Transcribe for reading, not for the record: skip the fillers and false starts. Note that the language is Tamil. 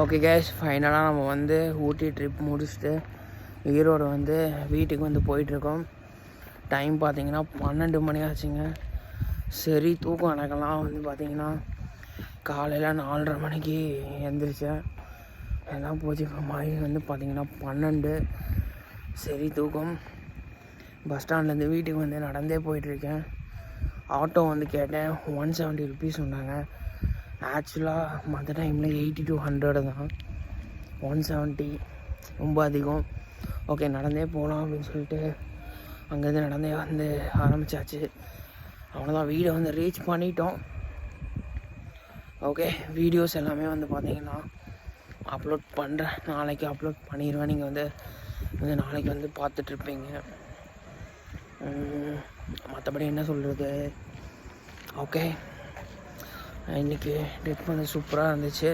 ஓகே கேஸ், ஃபைனலாக நம்ம வந்து ஊட்டி ட்ரிப் முடிச்சுட்டு ஈரோடு வந்து வீட்டுக்கு வந்து போயிட்டுருக்கோம். டைம் பார்த்திங்கன்னா 12 மணி ஆச்சுங்க. சரி தூக்கம் எனக்கெல்லாம் வந்து பார்த்திங்கன்னா காலையில் 4:30 மணிக்கு எழுந்திரிச்சேன். எல்லாம் போச்சு. இப்போ மணி வந்து பார்த்திங்கன்னா 12. சரி தூக்கம். பஸ் ஸ்டாண்ட்லேருந்து வீட்டுக்கு வந்து நடந்தே போயிட்டுருக்கேன். ஆட்டோ வந்து கேட்டேன், 170 ருபீஸ் சொன்னாங்க. ஆக்சுவலாக மற்ற டைமில் 80 to 100 தான். 170 ரொம்ப அதிகம். ஓகே நடந்தே போகலாம் அப்படின்னு சொல்லிட்டு அங்கேருந்து நடந்தே வந்து ஆரம்பித்தாச்சு. அவ்வளோதான், வீடை வந்து ரீச் பண்ணிட்டோம். ஓகே, வீடியோஸ் எல்லாமே வந்து பார்த்தீங்கன்னா அப்லோட் பண்ணுறேன். நாளைக்கு அப்லோட் பண்ணிடுவேன். நீங்கள் வந்து நாளைக்கு வந்து பார்த்துட்ருப்பீங்க. மற்றபடி என்ன சொல்கிறது. ஓகே, இன்றைக்கி ட்ரிப் வந்து சூப்பராக இருந்துச்சு.